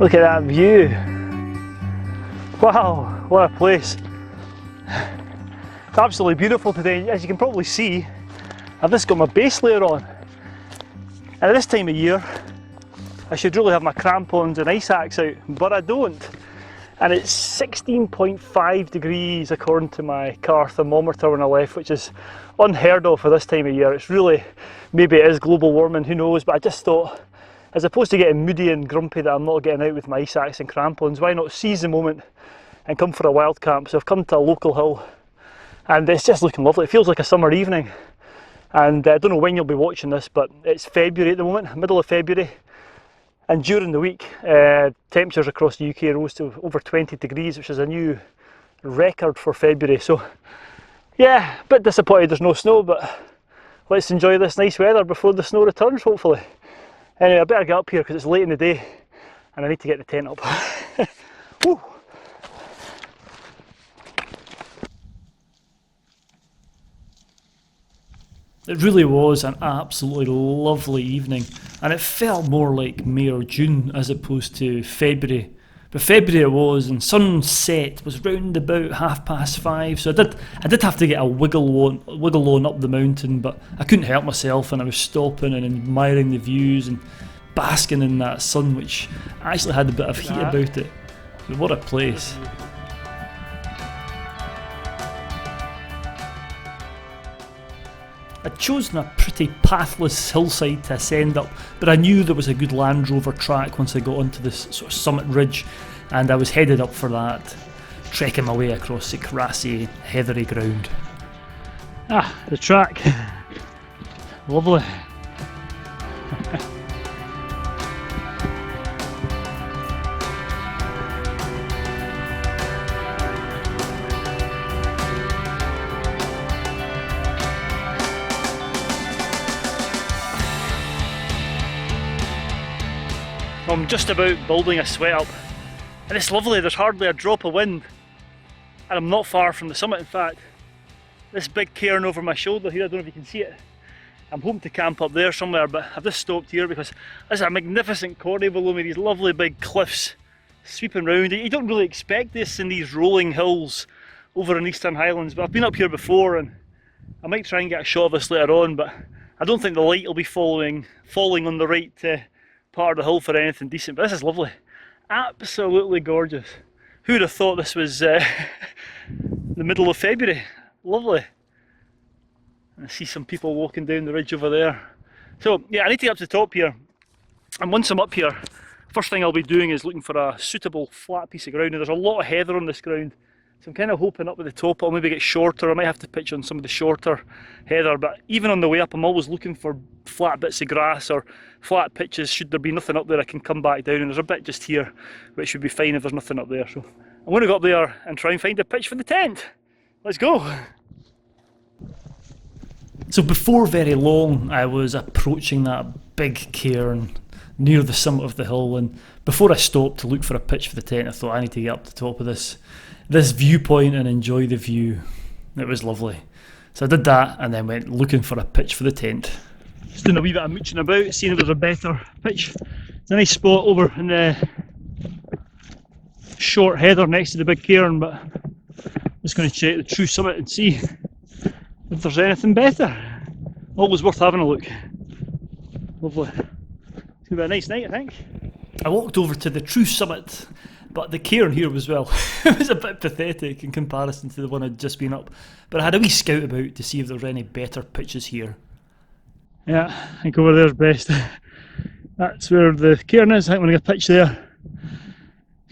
Look at that view. Wow, what a place. It's absolutely beautiful today. As you can probably see, I've just got my base layer on. And at this time of year, I should really have my crampons and ice axe out, but I don't. And it's 16.5 degrees according to my car thermometer when I left, which is unheard of for this time of year. It's really, maybe it is global warming, who knows, but I just thought, as opposed to getting moody and grumpy that I'm not getting out with my ice axe and crampons, why not seize the moment and come for a wild camp? So I've come to a local hill and it's just looking lovely. It feels like a summer evening, and I don't know when you'll be watching this, but it's February at the moment, middle of February, and during the week temperatures across the UK rose to over 20 degrees, which is a new record for February. So yeah, a bit disappointed there's no snow, but let's enjoy this nice weather before the snow returns, hopefully. Anyway, I better get up here because it's late in the day and I need to get the tent up. Woo. It really was an absolutely lovely evening, and it felt more like May or June as opposed to February. But February it was, and sunset was round about 5:30, so I did have to get a wiggle on up the mountain, but I couldn't help myself, and I was stopping and admiring the views and basking in that sun, which actually had a bit of heat about it. But what a place. I'd chosen a pretty pathless hillside to ascend up, but I knew there was a good Land Rover track once I got onto this sort of summit ridge, and I was headed up for that, trekking my way across the grassy, heathery ground. Ah, the track. Lovely. I'm just about building a sweat up, and it's lovely. There's hardly a drop of wind, and I'm not far from the summit. In fact, this big cairn over my shoulder here, I don't know if you can see it. I'm hoping to camp up there somewhere, but I've just stopped here because there's a magnificent corrie below me, these lovely big cliffs sweeping round. You don't really expect this in these rolling hills over in Eastern Highlands, but I've been up here before and I might try and get a shot of this later on, but I don't think the light will be falling on the right part of the hill for anything decent. But this is lovely, absolutely gorgeous. Who'd have thought this was the middle of February? Lovely. I see some people walking down the ridge over there. So yeah, I need to get up to the top here, and once I'm up here, first thing I'll be doing is looking for a suitable flat piece of ground. And there's a lot of heather on this ground, so I'm kind of hoping up at the top I'll maybe get shorter. I might have to pitch on some of the shorter heather, but even on the way up I'm always looking for flat bits of grass or flat pitches. Should there be nothing up there, I can come back down, and there's a bit just here which would be fine if there's nothing up there. So I'm going to go up there and try and find a pitch for the tent. Let's go! So before very long I was approaching that big cairn near the summit of the hill, and before I stopped to look for a pitch for the tent, I thought I need to get up to the top of this viewpoint and enjoy the view. It was lovely. So I did that and then went looking for a pitch for the tent. Just doing a wee bit of mooching about, seeing if there's a better pitch. It's a nice spot over in the short heather next to the big cairn, but I'm just going to check the true summit and see if there's anything better. Always worth having a look. Lovely. It's going to be a nice night, I think. I walked over to the true summit, but the cairn here was, well, it was a bit pathetic in comparison to the one I'd just been up. But I had a wee scout about to see if there were any better pitches here. Yeah, I think over there's best. That's where the cairn is. I think I'm going to get a pitch there.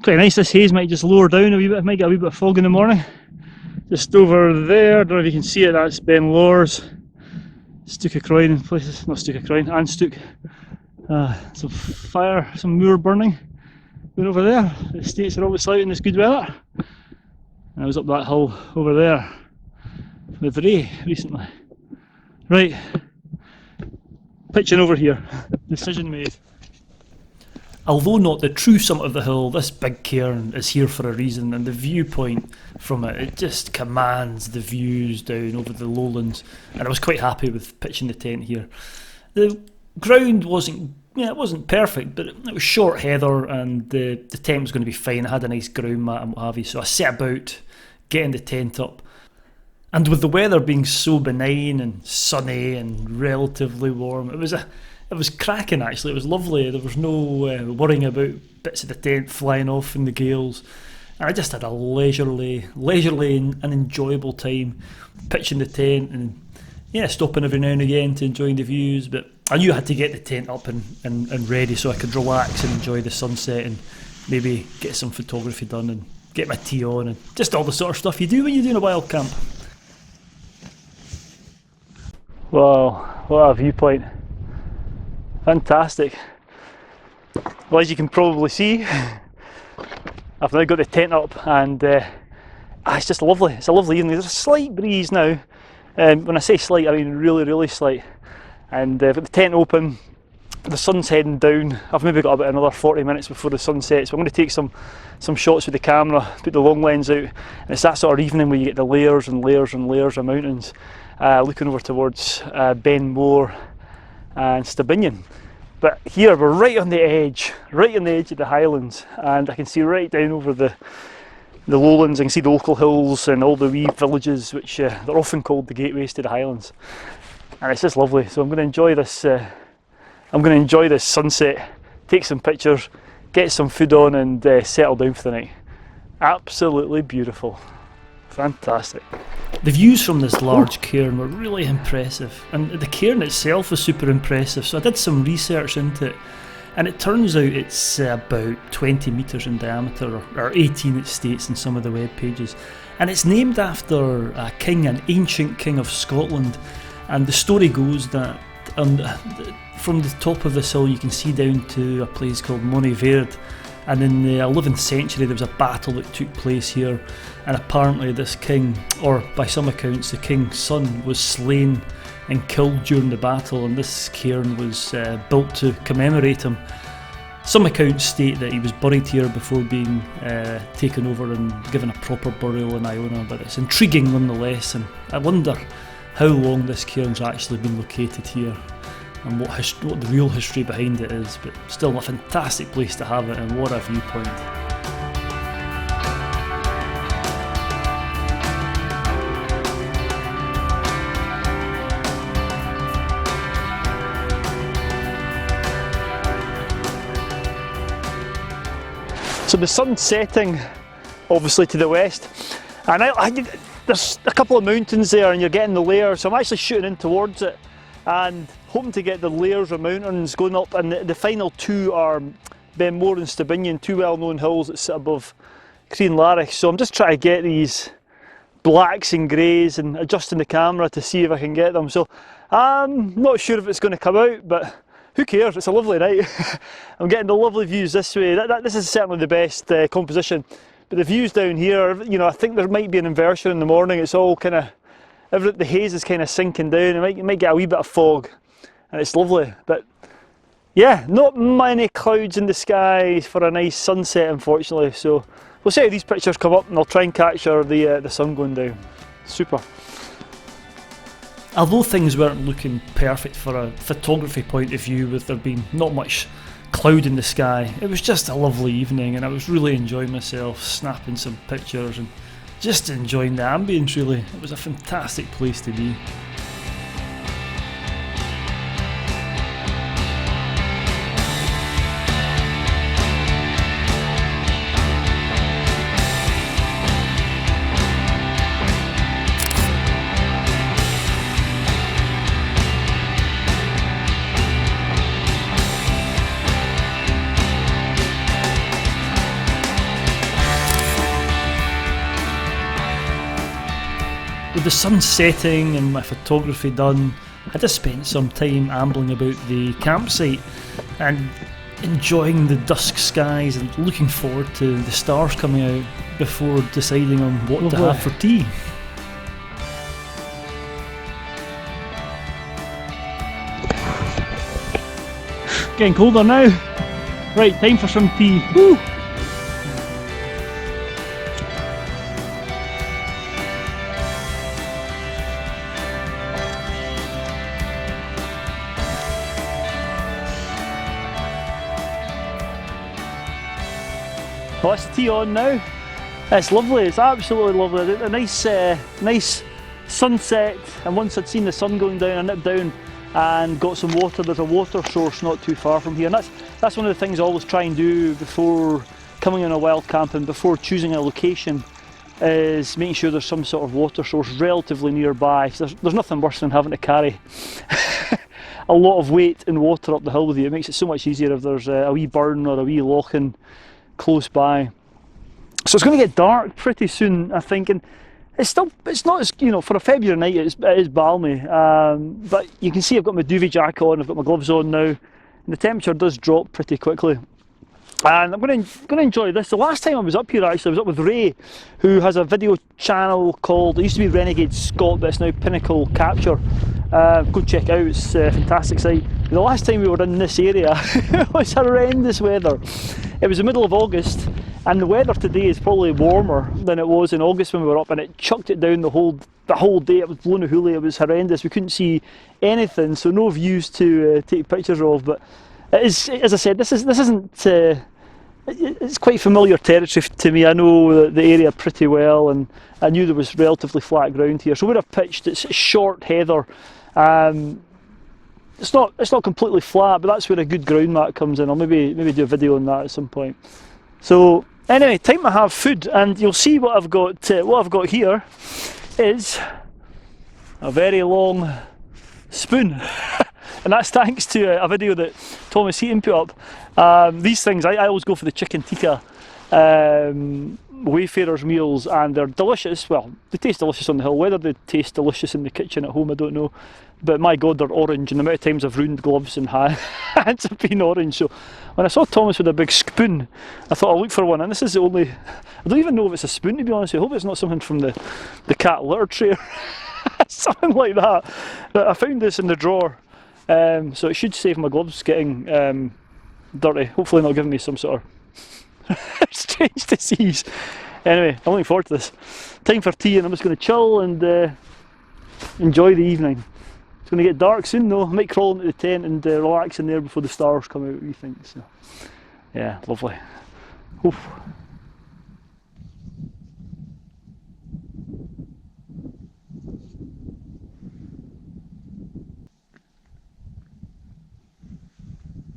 Quite nice. This haze might just lower down a wee bit, might get a wee bit of fog in the morning. Just over there, I don't know if you can see it, that's Ben Lawers, Stook-a-Croin in places, not Stook-a-Croin, and Stook. Some fire, some moor burning going over there. The estates are obviously out in this good weather. I was up that hill over there with Ray recently. Right, pitching over here, decision made. Although not the true summit of the hill, this big cairn is here for a reason, and the viewpoint from it just commands the views down over the lowlands, and I was quite happy with pitching the tent here. The ground wasn't perfect, but it was short heather, and the tent was going to be fine. I had a nice ground mat and what have you, so I set about getting the tent up. And with the weather being so benign and sunny and relatively warm, it was cracking actually. It was lovely. There was no worrying about bits of the tent flying off in the gales. And I just had a leisurely and enjoyable time pitching the tent and stopping every now and again to enjoy the views. But I knew I had to get the tent up and ready so I could relax and enjoy the sunset and maybe get some photography done and get my tea on and just all the sort of stuff you do when you're doing a wild camp. Wow, what a viewpoint. Fantastic. Well, as you can probably see, I've now got the tent up and it's just lovely. It's a lovely evening. There's a slight breeze now. When I say slight, I mean really, really slight. And I've got the tent open, the sun's heading down. I've maybe got about another 40 minutes before the sun sets, so I'm going to take some shots with the camera, put the long lens out, and it's that sort of evening where you get the layers and layers and layers of mountains. Looking over towards Ben More and Stibinian. But here we're right on the edge of the highlands, and I can see right down over the lowlands. I can see the local hills and all the wee villages, which they're often called the gateways to the highlands. And it's just lovely. So I'm going to enjoy this. I'm going to enjoy this sunset, take some pictures, get some food on, and settle down for the night. Absolutely beautiful, fantastic. The views from this large cairn were really impressive, and the cairn itself was super impressive, so I did some research into it, and it turns out it's about 20 metres in diameter, or 18 it states in some of the web pages, and it's named after a king, an ancient king of Scotland, and the story goes that from the top of this hill you can see down to a place called Moniverde. And in the 11th century there was a battle that took place here, and apparently this king, or by some accounts the king's son, was slain and killed during the battle, and this cairn was built to commemorate him. Some accounts state that he was buried here before being taken over and given a proper burial in Iona, but it's intriguing nonetheless, and I wonder how long this cairn's actually been located here, and what the real history behind it is, but still a fantastic place to have it, and what a viewpoint. So the sun's setting obviously to the west, and there's a couple of mountains there and you're getting the layers, so I'm actually shooting in towards it and hoping to get the layers of mountains going up, and the final two are Ben More and Stibinian, two well-known hills that sit above Cairn. So I'm just trying to get these blacks and greys and adjusting the camera to see if I can get them. So I'm not sure if it's going to come out, but who cares, it's a lovely night. I'm getting the lovely views this way. This is certainly the best composition, but the views down here, you know, I think there might be an inversion in the morning. It's all kind of, the haze is kind of sinking down. You might get a wee bit of fog, and it's lovely. But yeah, not many clouds in the sky for a nice sunset, unfortunately. So we'll see how these pictures come up, and I'll try and capture the sun going down. Super. Although things weren't looking perfect for a photography point of view, with there being not much cloud in the sky, it was just a lovely evening, and I was really enjoying myself, snapping some pictures and just enjoying the ambience really. It was a fantastic place to be. With the sun setting and my photography done, I just spent some time ambling about the campsite and enjoying the dusk skies and looking forward to the stars coming out. before deciding on what to have for tea. Getting colder now. Right, time for some tea. Woo! Well, that's the tea on now. It's lovely, it's absolutely lovely. A nice sunset, and once I'd seen the sun going down, I nipped down and got some water. There's a water source not too far from here, and that's one of the things I always try and do before coming on a wild camp and before choosing a location, is making sure there's some sort of water source relatively nearby. There's nothing worse than having to carry a lot of weight and water up the hill with you. It makes it so much easier if there's a wee burn or a wee loching close by. So it's going to get dark pretty soon, I think, and it's not as, you know, for a February night it is balmy, but you can see I've got my duvet jacket on, I've got my gloves on now, and the temperature does drop pretty quickly. And I'm going to enjoy this. The last time I was up here, actually, I was up with Ray, who has a video channel called, it used to be Renegade Scott, but it's now Pinnacle Capture. Go check it out, it's a fantastic site. The last time we were in this area, it was horrendous weather. It was the middle of August, and the weather today is probably warmer than it was in August when we were up, and it chucked it down the whole day. It was blowing a hoolie, it was horrendous. We couldn't see anything, so no views to take pictures of. But it is, as I said, this isn't. It's quite familiar territory to me. I know the area pretty well, and I knew there was relatively flat ground here. So where I've pitched, it's short heather. It's not completely flat, but that's where a good ground mat comes in. I'll maybe do a video on that at some point. So anyway, time to have food, and you'll see what I've got. What I've got here is a very long spoon, and that's thanks to a video that Thomas Heaton put up. These things, I always go for the chicken tikka wayfarers meals, and they're delicious. Well, they taste delicious on the hill. Whether they taste delicious in the kitchen at home, I don't know. But my God, they're orange, and the amount of times I've ruined gloves and hands have been orange. So when I saw Thomas with a big spoon, I thought I'll look for one. And this is the only, I don't even know if it's a spoon, to be honest. I hope it's not something from the cat litter tray or something like that. But I found this in the drawer, so it should save my gloves getting dirty. Hopefully not giving me some sort of strange disease. Anyway, I'm looking forward to this. Time for tea, and I'm just going to chill and enjoy the evening. It's going to get dark soon though. I might crawl into the tent and relax in there before the stars come out, we think. So yeah, lovely. Oof.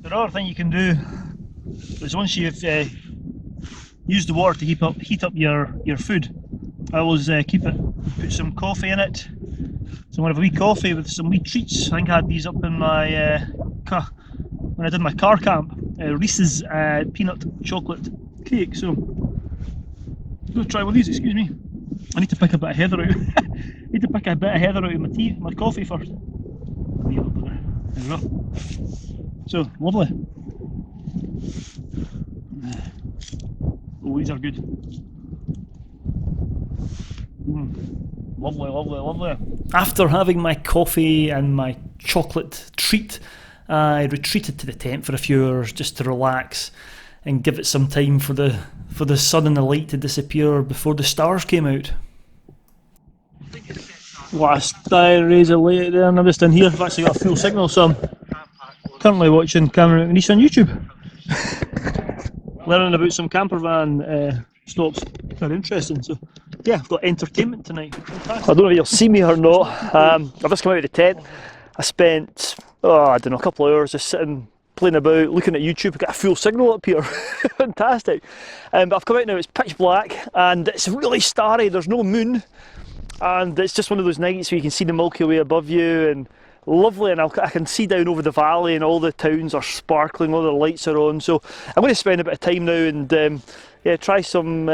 Another thing you can do is, once you've used the water to heat up your food, I always put some coffee in it. So I'm going to have a wee coffee with some wee treats. I think I had these up in my when I did my car camp. Reese's peanut chocolate cake. So I'm going to try one of these. Excuse me. I need to pick a bit of heather out. I need to pick a bit of heather out of my coffee first. There we go. So lovely. Oh, these are good. Lovely, lovely, lovely. After having my coffee and my chocolate treat, I retreated to the tent for a few hours just to relax and give it some time for the sun and the light to disappear before the stars came out. What a style razor late there, and I'm just in here. I've actually got a full signal, so I'm currently watching Cameron McNeice on YouTube. Learning about some camper van stops. Very interesting. So yeah, I've got entertainment tonight. Fantastic. I don't know if you'll see me or not. I've just come out of the tent. I spent, I don't know, a couple of hours just sitting, playing about, looking at YouTube. I've got a full signal up here. Fantastic. But I've come out now, it's pitch black and it's really starry, there's no moon. And it's just one of those nights where you can see the Milky Way above you, and lovely, and I can see down over the valley and all the towns are sparkling, all the lights are on. So I'm going to spend a bit of time now and yeah, try some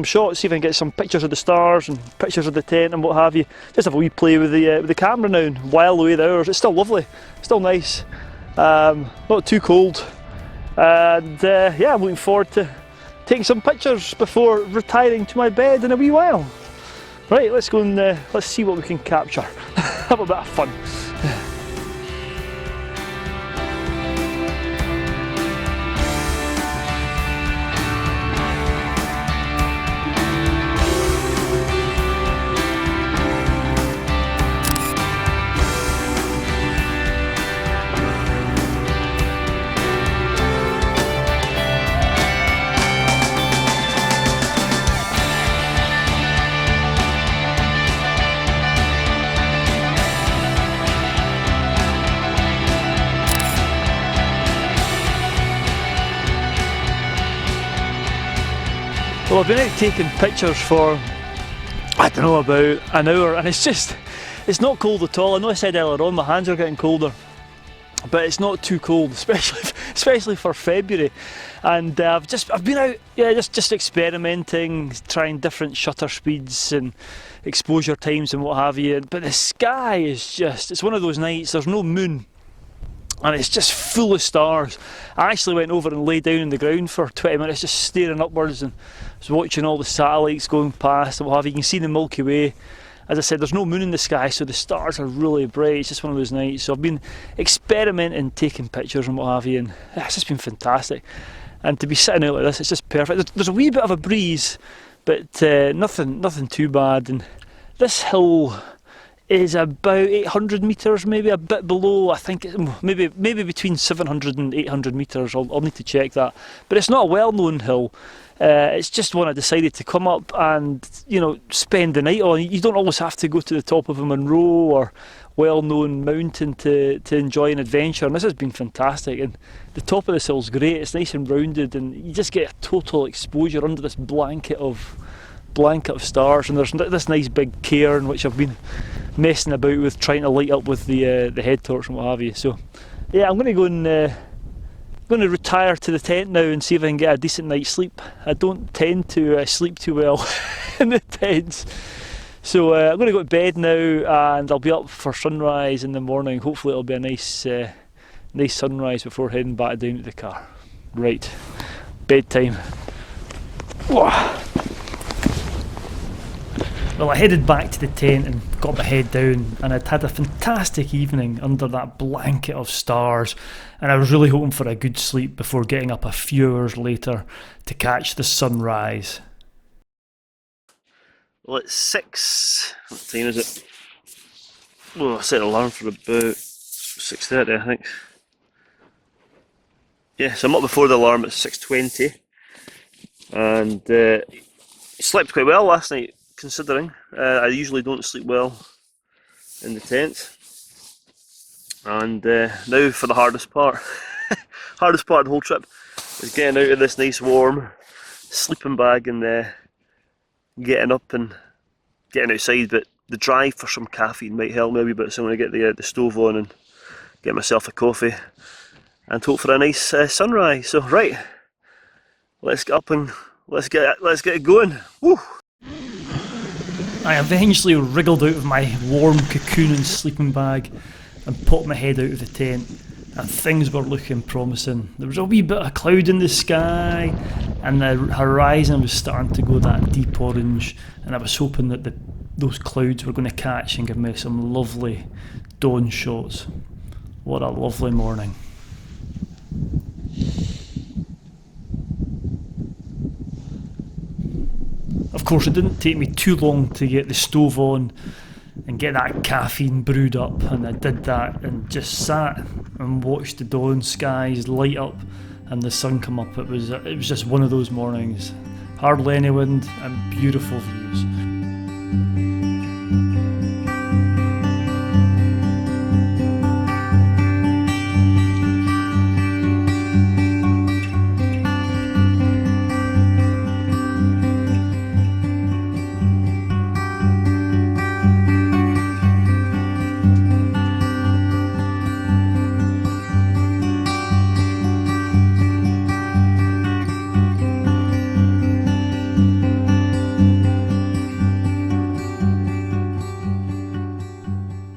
shots, see if I can get some pictures of the stars and pictures of the tent and what have you. Just have a wee play with the camera now and while away the hours. It's still lovely, still nice, not too cold, and yeah, I'm looking forward to taking some pictures before retiring to my bed in a wee while. Right, let's go and let's see what we can capture. Have a bit of fun. Well, I've been out taking pictures for, I don't know, about an hour, and it's not cold at all. I know I said earlier on my hands are getting colder, but it's not too cold, especially for February. And I've been out, yeah, just experimenting, trying different shutter speeds and exposure times and what have you. But the sky is it's one of those nights, there's no moon, and it's just full of stars. I actually went over and lay down on the ground for 20 minutes just staring upwards and was watching all the satellites going past and what have you. You can see the Milky Way. As I said, there's no moon in the sky, so the stars are really bright. It's just one of those nights. So I've been experimenting, taking pictures and what have you, and it's just been fantastic. And to be sitting out like this, it's just perfect. There's a wee bit of a breeze, but nothing too bad. And this hill is about 800 metres, maybe a bit below. I think maybe between 700 and 800 metres. I'll need to check that. But it's not a well-known hill. It's just one I decided to come up and, you know, spend the night on. You don't always have to go to the top of a Munro or well-known mountain to enjoy an adventure, and this has been fantastic. And the top of this hill's great. It's nice and rounded, and you just get a total exposure under this blanket of stars. And there's this nice big cairn which I've been messing about with, trying to light up with the head torch and what have you. So yeah, I'm going to go and going to retire to the tent now and see if I can get a decent night's sleep. I don't tend to sleep too well in the tents, so I'm going to go to bed now, and I'll be up for sunrise in the morning. Hopefully it'll be a nice sunrise before heading back down to the car. Right, bedtime. Whoa. Well, I headed back to the tent and got my head down, and I'd had a fantastic evening under that blanket of stars, and I was really hoping for a good sleep before getting up a few hours later to catch the sunrise. Well, it's 6. What time is it? Well, I set an alarm for about 6:30, I think. Yeah, so I'm up before the alarm at 6:20, and slept quite well last night, considering. I usually don't sleep well in the tent. And now for the hardest part. Hardest part of the whole trip is getting out of this nice warm sleeping bag and getting up and getting outside. But the drive for some caffeine might help me a wee bit, so I'm going to get the stove on and get myself a coffee and hope for a nice sunrise. So right, let's get up and let's get it going. Woo! I eventually wriggled out of my warm cocoon and sleeping bag and popped my head out of the tent, and things were looking promising. There was a wee bit of cloud in the sky, and the horizon was starting to go that deep orange, and I was hoping that those clouds were going to catch and give me some lovely dawn shots. What a lovely morning. Of course, it didn't take me too long to get the stove on and get that caffeine brewed up, and I did that and just sat and watched the dawn skies light up and the sun come up. It was just one of those mornings. Hardly any wind and beautiful views.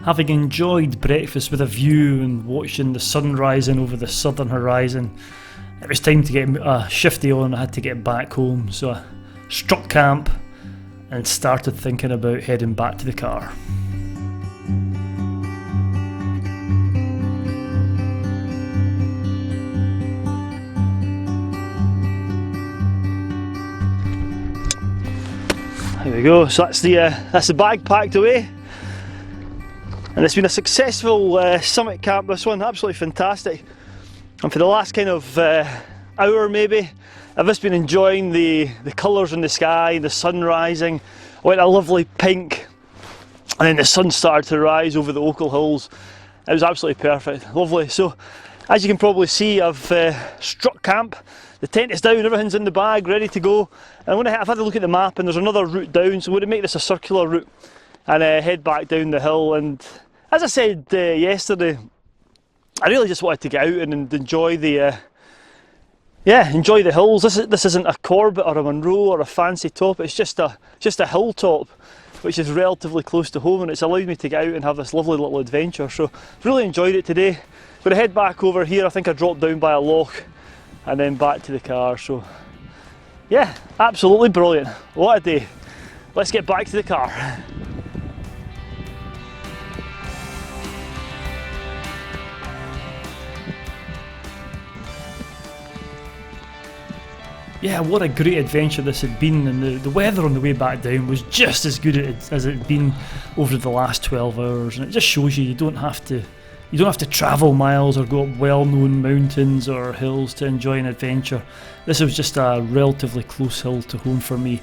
Having enjoyed breakfast with a view and watching the sun rising over the southern horizon, it was time to get a shifty on. I had to get back home, so I struck camp and started thinking about heading back to the car. Here we go, so that's the bag packed away. And it's been a successful summit camp, this one, absolutely fantastic. And for the last kind of hour maybe, I've just been enjoying the colours in the sky, the sun rising. I went a lovely pink, and then the sun started to rise over the Ochil Hills. It was absolutely perfect, lovely. So, as you can probably see, I've struck camp. The tent is down, everything's in the bag, ready to go. And I've had a look at the map, and there's another route down, so we're going to make this a circular route and head back down the hill. And as I said yesterday, I really just wanted to get out and enjoy the enjoy the hills. This isn't a Corbett or a Monroe or a fancy top. It's just a hilltop, which is relatively close to home, and it's allowed me to get out and have this lovely little adventure. So really enjoyed it today. I'm going to head back over here. I think I dropped down by a loch and then back to the car. So yeah, absolutely brilliant. What a day. Let's get back to the car. Yeah, what a great adventure this had been, and the weather on the way back down was just as good as it had been over the last 12 hours, and it just shows you don't have to travel miles or go up well-known mountains or hills to enjoy an adventure. This was just a relatively close hill to home for me,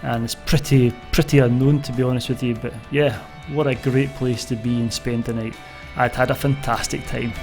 and it's pretty unknown, to be honest with you, but yeah, what a great place to be and spend the night. I'd had a fantastic time.